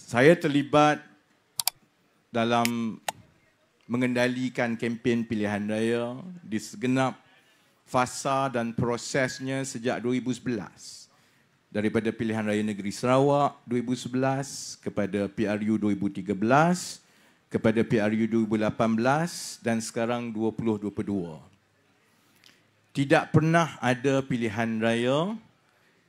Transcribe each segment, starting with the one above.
Saya terlibat dalam mengendalikan kempen pilihan raya di segenap fasa dan prosesnya sejak 2011. Daripada pilihan raya negeri Sarawak 2011 kepada PRU 2013, kepada PRU 2018 dan sekarang 2022. Tidak pernah ada pilihan raya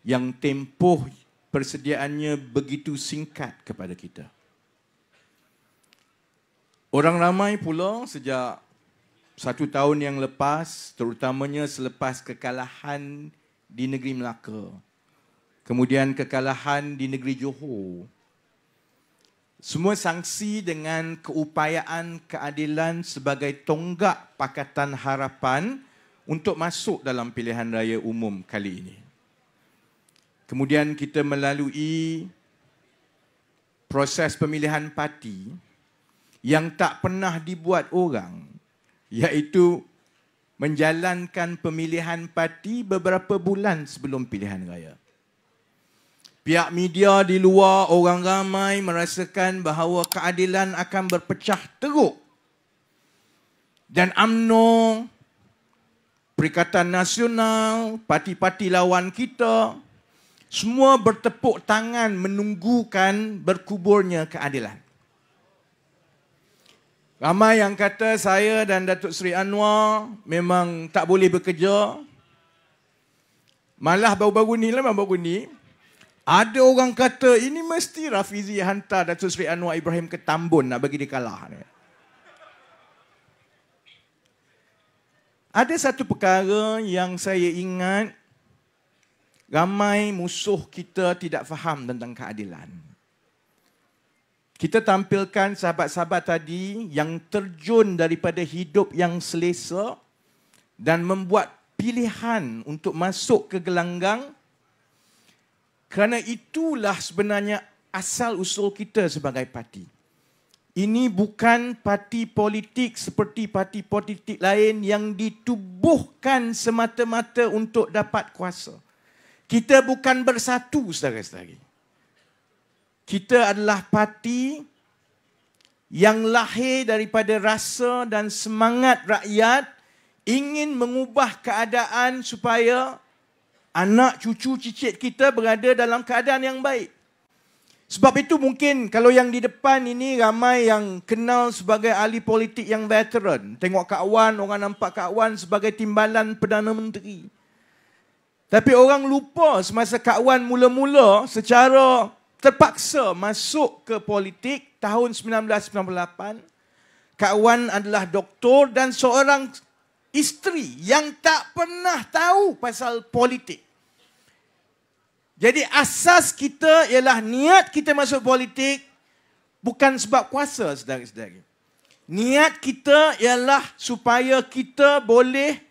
yang tempoh persediaannya begitu singkat kepada kita. Orang ramai pula sejak 1 tahun yang lepas, terutamanya selepas kekalahan di negeri Melaka, kemudian kekalahan di negeri Johor, semua sangsi dengan keupayaan keadilan sebagai tonggak Pakatan Harapan untuk masuk dalam pilihan raya umum kali ini. Kemudian kita melalui proses pemilihan parti yang tak pernah dibuat orang, iaitu menjalankan pemilihan parti beberapa bulan sebelum pilihan raya. Pihak media di luar, orang ramai merasakan bahawa keadilan akan berpecah teruk. Dan UMNO, Perikatan Nasional, parti-parti lawan kita, semua bertepuk tangan menunggukan berkuburnya keadilan. Ramai yang kata saya dan Datuk Seri Anwar memang tak boleh bekerja. Malah baru-baru ni, ada orang kata ini mesti Rafizi hantar Datuk Seri Anwar Ibrahim ke Tambun nak bagi dia kalah. Ada satu perkara yang saya ingat, ramai musuh kita tidak faham tentang keadilan. Kita tampilkan sahabat-sahabat tadi yang terjun daripada hidup yang selesa dan membuat pilihan untuk masuk ke gelanggang. Kerana itulah sebenarnya asal usul kita sebagai parti. Ini bukan parti politik seperti parti politik lain yang ditubuhkan semata-mata untuk dapat kuasa. Kita bukan bersatu, saudara-saudari. Kita adalah parti yang lahir daripada rasa dan semangat rakyat ingin mengubah keadaan supaya anak cucu cicit kita berada dalam keadaan yang baik. Sebab itu mungkin kalau yang di depan ini ramai yang kenal sebagai ahli politik yang veteran. Tengok Kak Wan, orang nampak Kak Wan sebagai timbalan Perdana Menteri. Tapi orang lupa semasa Kak Wan mula-mula secara terpaksa masuk ke politik tahun 1998. Kak Wan adalah doktor dan seorang isteri yang tak pernah tahu pasal politik. Jadi asas kita ialah niat kita masuk politik bukan sebab kuasa, saudara-saudari. Niat kita ialah supaya kita boleh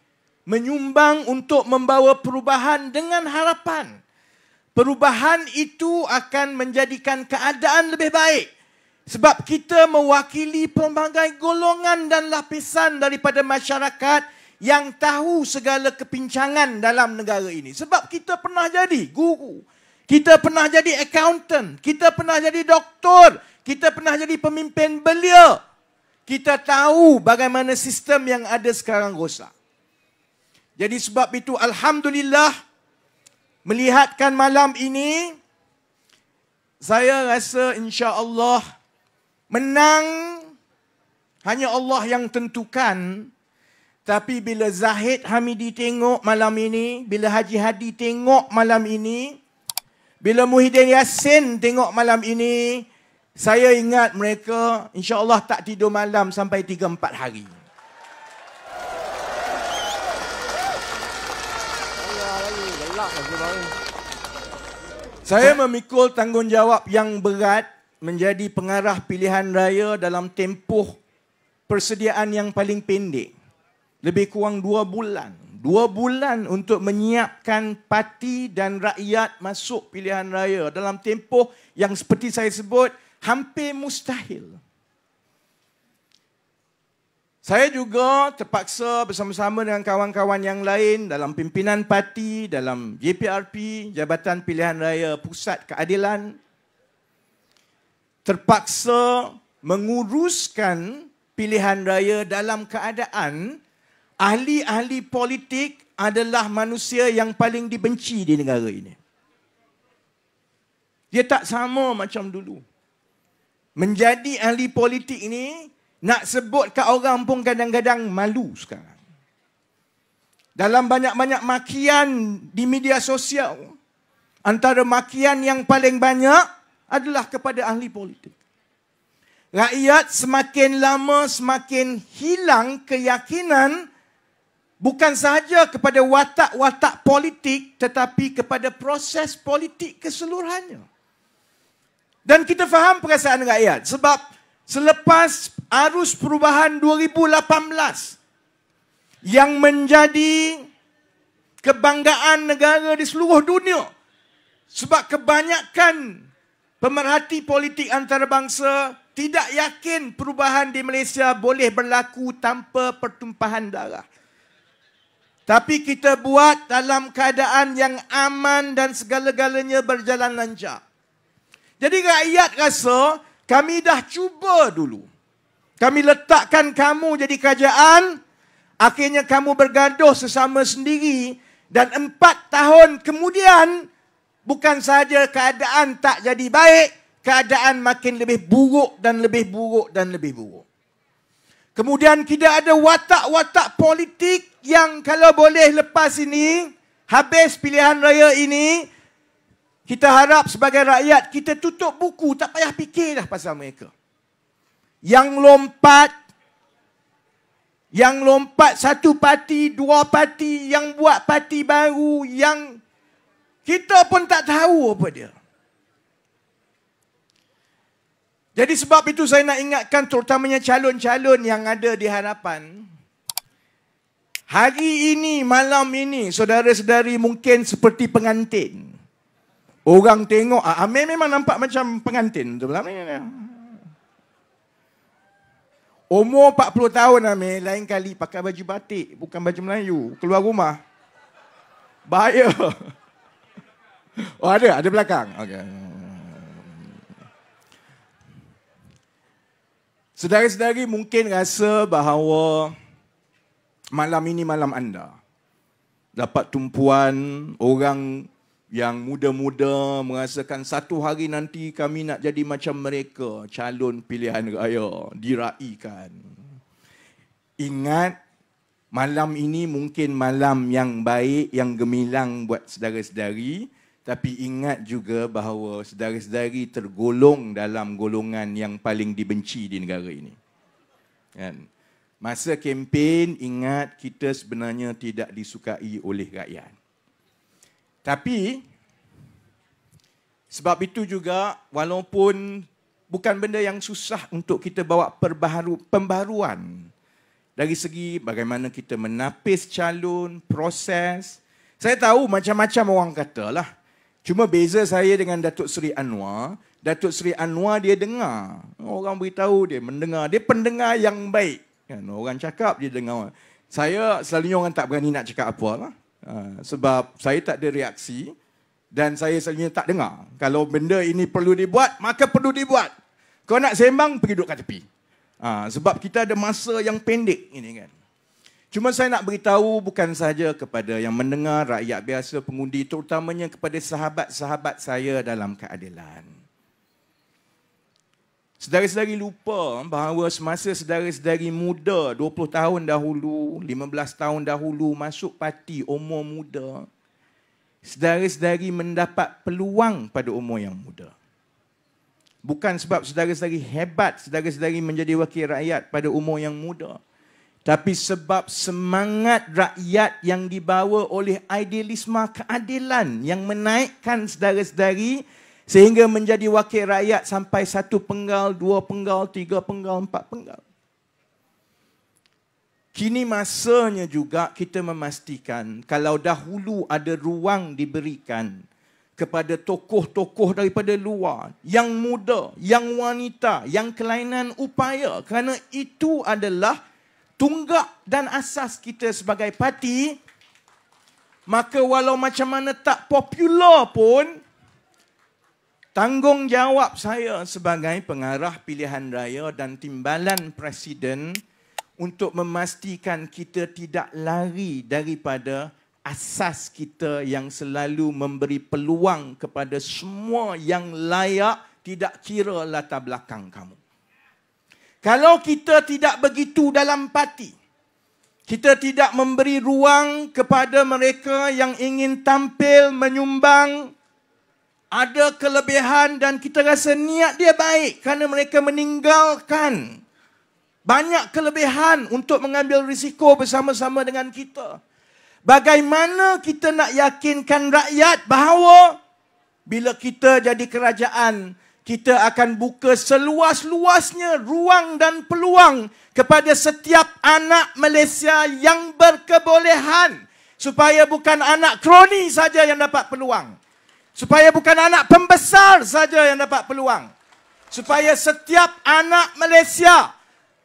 menyumbang untuk membawa perubahan dengan harapan. Perubahan itu akan menjadikan keadaan lebih baik. Sebab kita mewakili pelbagai golongan dan lapisan daripada masyarakat yang tahu segala kepincangan dalam negara ini. Sebab kita pernah jadi guru, kita pernah jadi accountant, kita pernah jadi doktor, kita pernah jadi pemimpin belia. Kita tahu bagaimana sistem yang ada sekarang rosak. Jadi sebab itu alhamdulillah, melihatkan malam ini, saya rasa insya-Allah menang hanya Allah yang tentukan. Tapi bila Zahid Hamidi tengok malam ini, bila Haji Hadi tengok malam ini, bila Muhyiddin Yassin tengok malam ini, saya ingat mereka insya-Allah tak tidur malam sampai 3-4 hari. Saya memikul tanggungjawab yang berat menjadi pengarah pilihan raya dalam tempoh persediaan yang paling pendek. Lebih kurang 2 bulan. 2 bulan untuk menyiapkan parti dan rakyat masuk pilihan raya dalam tempoh yang seperti saya sebut hampir mustahil. Saya juga terpaksa bersama-sama dengan kawan-kawan yang lain dalam pimpinan parti, dalam JPRP, Jabatan Pilihan Raya Pusat Keadilan, terpaksa menguruskan pilihan raya dalam keadaan ahli-ahli politik adalah manusia yang paling dibenci di negara ini. Dia tak sama macam dulu. Menjadi ahli politik ini, nak sebut kat orang pun kadang-kadang malu sekarang. Dalam banyak-banyak makian di media sosial, antara makian yang paling banyak adalah kepada ahli politik. Rakyat semakin lama semakin hilang keyakinan bukan sahaja kepada watak-watak politik tetapi kepada proses politik keseluruhannya. Dan kita faham perasaan rakyat sebab selepas arus perubahan 2018 yang menjadi kebanggaan negara di seluruh dunia sebab kebanyakan pemerhati politik antarabangsa tidak yakin perubahan di Malaysia boleh berlaku tanpa pertumpahan darah. Tapi kita buat dalam keadaan yang aman dan segala-galanya berjalan lancar. Jadi rakyat rasa kami dah cuba dulu. Kami letakkan kamu jadi kerajaan, akhirnya kamu bergaduh sesama sendiri dan 4 tahun kemudian bukan sahaja keadaan tak jadi baik, keadaan makin lebih buruk dan lebih buruk dan lebih buruk. Kemudian kita ada watak-watak politik yang kalau boleh lepas ini, habis pilihan raya ini, kita harap sebagai rakyat kita tutup buku, tak payah fikir dah pasal mereka. Yang lompat satu parti, 2 parti, yang buat parti baru, yang kita pun tak tahu apa dia. Jadi sebab itu saya nak ingatkan terutamanya calon-calon yang ada di hadapan. Hari ini, malam ini, saudara-saudari mungkin seperti pengantin. Orang tengok, Amir memang nampak macam pengantin. Umur 40 tahun Amir, lain kali pakai baju batik, bukan baju Melayu. Keluar rumah. Bahaya. Oh ada belakang. Okay. Saudara-saudari mungkin rasa bahawa malam ini malam anda. Dapat tumpuan orang yang muda-muda merasakan satu hari nanti kami nak jadi macam mereka. Calon pilihan raya diraikan. Ingat, malam ini mungkin malam yang baik, yang gemilang buat saudara-saudari. Tapi ingat juga bahawa saudara-saudari tergolong dalam golongan yang paling dibenci di negara ini. Kan? Masa kempen, ingat kita sebenarnya tidak disukai oleh rakyat. Tapi, sebab itu juga, walaupun bukan benda yang susah untuk kita bawa pembaharuan. Dari segi bagaimana kita menapis calon, proses. Saya tahu macam-macam orang kata lah. Cuma beza saya dengan Datuk Seri Anwar dia dengar. Orang beritahu dia mendengar. Dia pendengar yang baik. Kan? Orang cakap dia dengar. Saya selalunya orang tak berani nak cakap apa lah. Sebab saya tak ada reaksi. Dan saya selalunya tak dengar. Kalau benda ini perlu dibuat, maka perlu dibuat. Kau nak sembang, pergi duduk kat tepi. Sebab kita ada masa yang pendek ini kan. Cuma saya nak beritahu bukan sahaja kepada yang mendengar, rakyat biasa, pengundi, terutamanya kepada sahabat-sahabat saya dalam keadilan. Saudara-saudari lupa bahawa semasa saudara-saudari muda, 20 tahun dahulu, 15 tahun dahulu, masuk parti umur muda, saudara-saudari mendapat peluang pada umur yang muda. Bukan sebab saudara-saudari hebat, saudara-saudari menjadi wakil rakyat pada umur yang muda. Tapi sebab semangat rakyat yang dibawa oleh idealisme keadilan yang menaikkan saudara-saudari sehingga menjadi wakil rakyat sampai 1 penggal, 2 penggal, 3 penggal, 4 penggal. Kini masanya juga kita memastikan kalau dahulu ada ruang diberikan kepada tokoh-tokoh daripada luar, yang muda, yang wanita, yang kelainan upaya, kerana itu adalah tunggak dan asas kita sebagai parti, maka walau macam mana tak popular pun, Tanggungjawab saya sebagai pengarah pilihan raya dan timbalan Presiden untuk memastikan kita tidak lari daripada asas kita yang selalu memberi peluang kepada semua yang layak, tidak kira latar belakang kamu. Kalau kita tidak begitu dalam parti, kita tidak memberi ruang kepada mereka yang ingin tampil, menyumbang, ada kelebihan dan kita rasa niat dia baik kerana mereka meninggalkan banyak kelebihan untuk mengambil risiko bersama-sama dengan kita. Bagaimana kita nak yakinkan rakyat bahawa bila kita jadi kerajaan, kita akan buka seluas-luasnya ruang dan peluang kepada setiap anak Malaysia yang berkebolehan. Supaya bukan anak kroni saja yang dapat peluang. Supaya bukan anak pembesar saja yang dapat peluang. Supaya setiap anak Malaysia,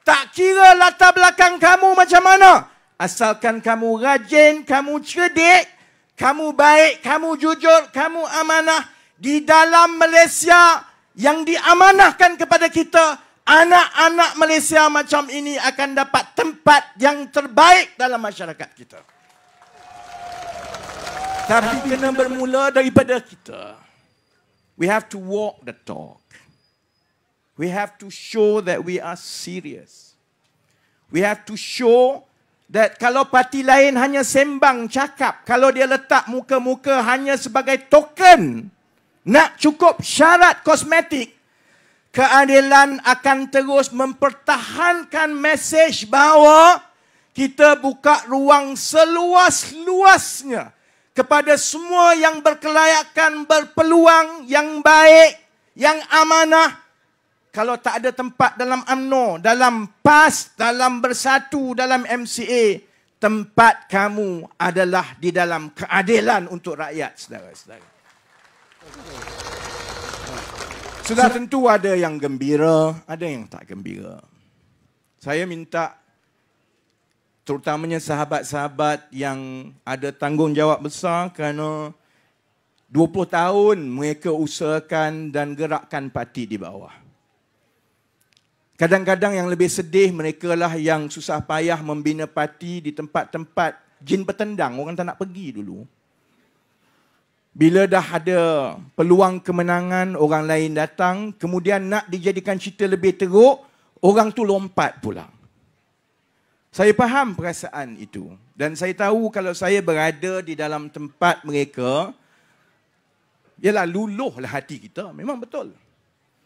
tak kira latar belakang kamu macam mana, asalkan kamu rajin, kamu cerdik, kamu baik, kamu jujur, kamu amanah, di dalam Malaysia yang diamanahkan kepada kita, anak-anak Malaysia macam ini akan dapat tempat yang terbaik dalam masyarakat kita. Tapi kena bermula daripada kita. We have to walk the talk. We have to show that we are serious. We have to show that kalau parti lain hanya sembang, cakap, kalau dia letak muka-muka hanya sebagai token, nak cukup syarat kosmetik, keadilan akan terus mempertahankan mesej bahawa kita buka ruang seluas-luasnya kepada semua yang berkelayakan, berpeluang, yang baik, yang amanah. Kalau tak ada tempat dalam UMNO, dalam PAS, dalam Bersatu, dalam MCA, tempat kamu adalah di dalam keadilan untuk rakyat, saudara-saudara. Sudah tentu ada yang gembira, ada yang tak gembira. Saya minta terutamanya sahabat-sahabat yang ada tanggungjawab besar kerana 20 tahun mereka usahakan dan gerakkan parti di bawah. Kadang-kadang yang lebih sedih mereka lah yang susah payah membina parti di tempat-tempat jin bertendang. Orang tak nak pergi dulu. Bila dah ada peluang kemenangan, orang lain datang. Kemudian nak dijadikan cerita lebih teruk, orang tu lompat pula. Saya faham perasaan itu. Dan saya tahu kalau saya berada di dalam tempat mereka, ialah luluhlah hati kita. Memang betul.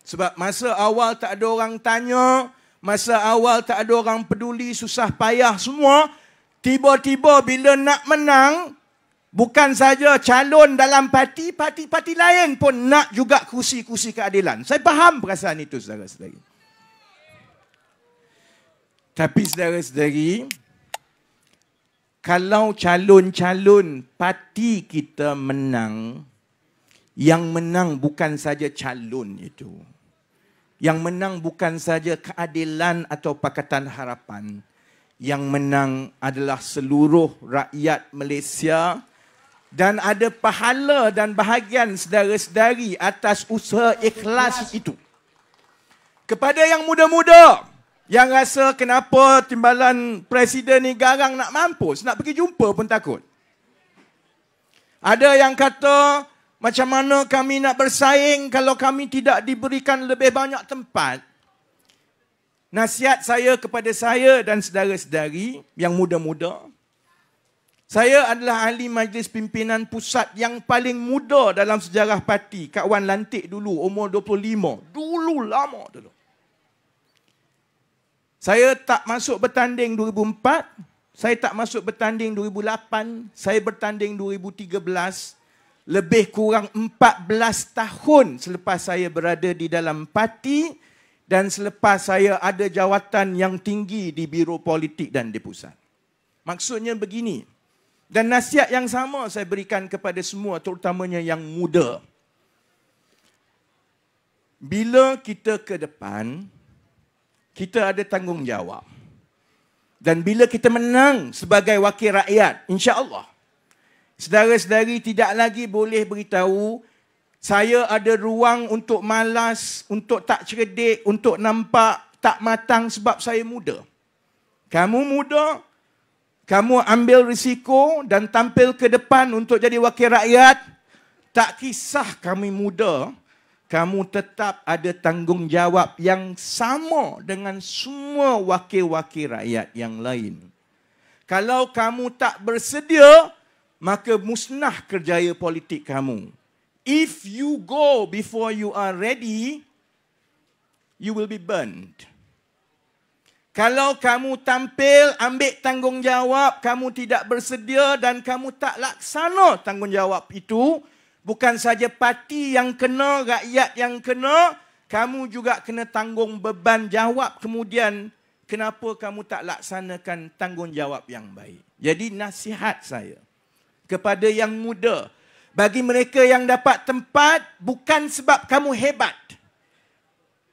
Sebab masa awal tak ada orang tanya, masa awal tak ada orang peduli, susah payah semua. Tiba-tiba bila nak menang, bukan saja calon dalam parti lain pun nak juga kursi-kursi keadilan. Saya faham perasaan itu, saudara-saudari. Tapi saudara-saudari, kalau calon-calon parti kita menang, yang menang bukan saja calon itu. Yang menang bukan saja keadilan atau Pakatan Harapan. Yang menang adalah seluruh rakyat Malaysia. Dan ada pahala dan bahagian saudara-saudari atas usaha ikhlas itu. Kepada yang muda-muda, yang rasa kenapa timbalan Presiden ni garang nak mampus, nak pergi jumpa pun takut. Ada yang kata, macam mana kami nak bersaing kalau kami tidak diberikan lebih banyak tempat? Nasihat saya kepada saya dan saudara-saudari yang muda-muda, saya adalah ahli majlis pimpinan pusat yang paling muda dalam sejarah parti. Kak Wan lantik dulu, umur 25. Dulu, lama dulu. Saya tak masuk bertanding 2004. Saya tak masuk bertanding 2008. Saya bertanding 2013. Lebih kurang 14 tahun selepas saya berada di dalam parti dan selepas saya ada jawatan yang tinggi di Biro Politik dan di pusat. Maksudnya begini, dan nasihat yang sama saya berikan kepada semua, terutamanya yang muda. Bila kita ke depan, kita ada tanggungjawab. Dan bila kita menang sebagai wakil rakyat, insya-Allah, saudara-saudari tidak lagi boleh beritahu Saya ada ruang untuk malas, untuk tak cerdik, untuk nampak tak matang sebab saya muda. Kamu muda, kamu ambil risiko dan tampil ke depan untuk jadi wakil rakyat. Tak kisah kami muda, kamu tetap ada tanggungjawab yang sama dengan semua wakil-wakil rakyat yang lain. Kalau kamu tak bersedia, maka musnah kerjaya politik kamu. If you go before you are ready, you will be burned. Kalau kamu tampil, ambil tanggungjawab, kamu tidak bersedia dan kamu tak laksana tanggungjawab itu, bukan saja parti yang kena, rakyat yang kena, kamu juga kena tanggung beban jawab kemudian kenapa kamu tak laksanakan tanggungjawab yang baik. Jadi nasihat saya kepada yang muda, bagi mereka yang dapat tempat, bukan sebab kamu hebat.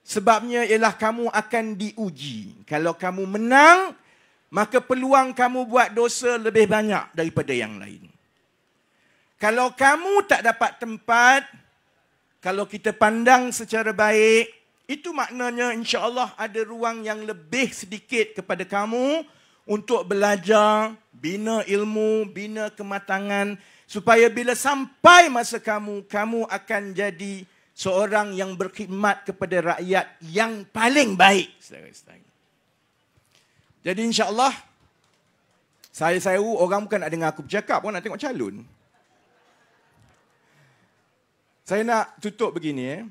Sebabnya ialah kamu akan diuji. Kalau kamu menang, maka peluang kamu buat dosa lebih banyak daripada yang lain. Kalau kamu tak dapat tempat, kalau kita pandang secara baik, itu maknanya insya-Allah ada ruang yang lebih sedikit kepada kamu untuk belajar, bina ilmu, bina kematangan, supaya bila sampai masa kamu akan jadi seorang yang berkhidmat kepada rakyat yang paling baik. Saudara-saudara. Jadi insya-Allah, saya orang bukan nak dengar aku bercakap, orang nak tengok calon. Saya nak tutup begini.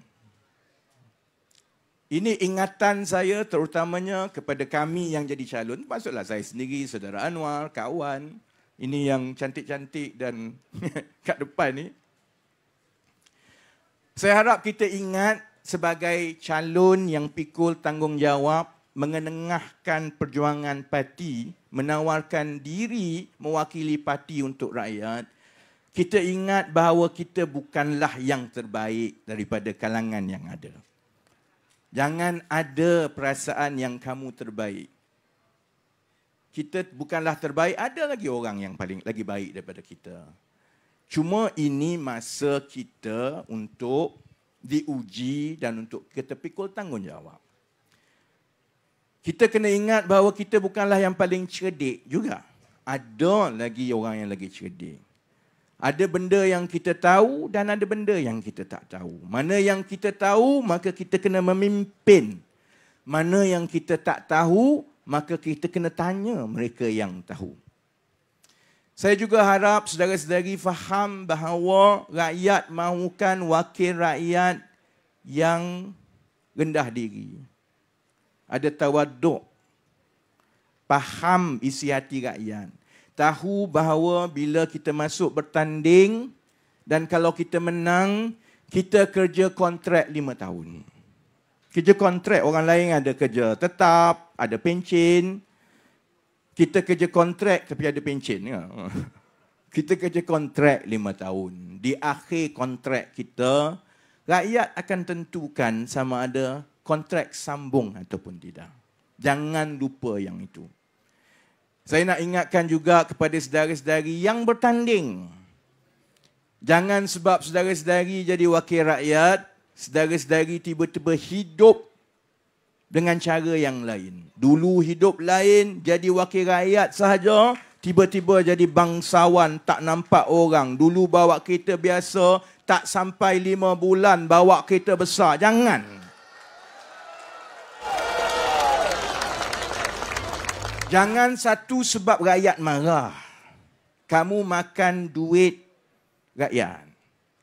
Ini ingatan saya terutamanya kepada kami yang jadi calon. Maksudlah saya sendiri, saudara Anwar, kawan. Ini yang cantik-cantik dan kat depan ni. Saya harap kita ingat sebagai calon yang pikul tanggungjawab, mengenengahkan perjuangan parti, menawarkan diri mewakili parti untuk rakyat. Kita ingat bahawa kita bukanlah yang terbaik daripada kalangan yang ada. Jangan ada perasaan yang kamu terbaik. Kita bukanlah terbaik, ada lagi orang yang paling lagi baik daripada kita. Cuma ini masa kita untuk diuji dan untuk kita pikul tanggungjawab. Kita kena ingat bahawa kita bukanlah yang paling cerdik juga. Ada lagi orang yang lagi cerdik. Ada benda yang kita tahu dan ada benda yang kita tak tahu. Mana yang kita tahu, maka kita kena memimpin. Mana yang kita tak tahu, maka kita kena tanya mereka yang tahu. Saya juga harap saudara-saudari faham bahawa rakyat mahukan wakil rakyat yang rendah diri. Ada tawaduk. Faham isi hati rakyat. Tahu bahawa bila kita masuk bertanding dan kalau kita menang, kita kerja kontrak 5 tahun. Kerja kontrak, orang lain ada kerja tetap, ada pencen. Kita kerja kontrak tapi ada pencen. Ya? Kita kerja kontrak 5 tahun. Di akhir kontrak kita, rakyat akan tentukan sama ada kontrak sambung ataupun tidak. Jangan lupa yang itu. Saya nak ingatkan juga kepada saudara-saudari yang bertanding. Jangan sebab saudara-saudari jadi wakil rakyat, saudara-saudari tiba-tiba hidup dengan cara yang lain. Dulu hidup lain, jadi wakil rakyat sahaja, tiba-tiba jadi bangsawan, tak nampak orang. Dulu bawa kereta biasa, tak sampai 5 bulan bawa kereta besar. Jangan. Jangan satu sebab rakyat marah. Kamu makan duit rakyat.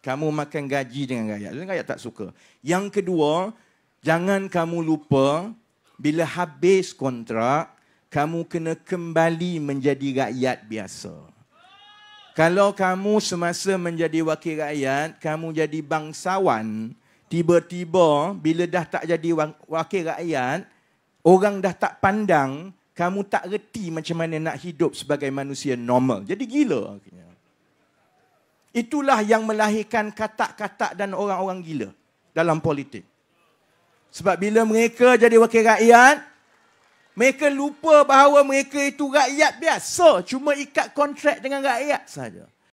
Kamu makan gaji dengan rakyat. Rakyat tak suka. Yang kedua, jangan kamu lupa bila habis kontrak, kamu kena kembali menjadi rakyat biasa. Kalau kamu semasa menjadi wakil rakyat, kamu jadi bangsawan, tiba-tiba bila dah tak jadi wakil rakyat, orang dah tak pandang, kamu tak reti macam mana nak hidup sebagai manusia normal. Jadi gila. Itulah yang melahirkan katak-katak dan orang-orang gila dalam politik. Sebab bila mereka jadi wakil rakyat, mereka lupa bahawa mereka itu rakyat biasa. Cuma ikat kontrak dengan rakyat saja.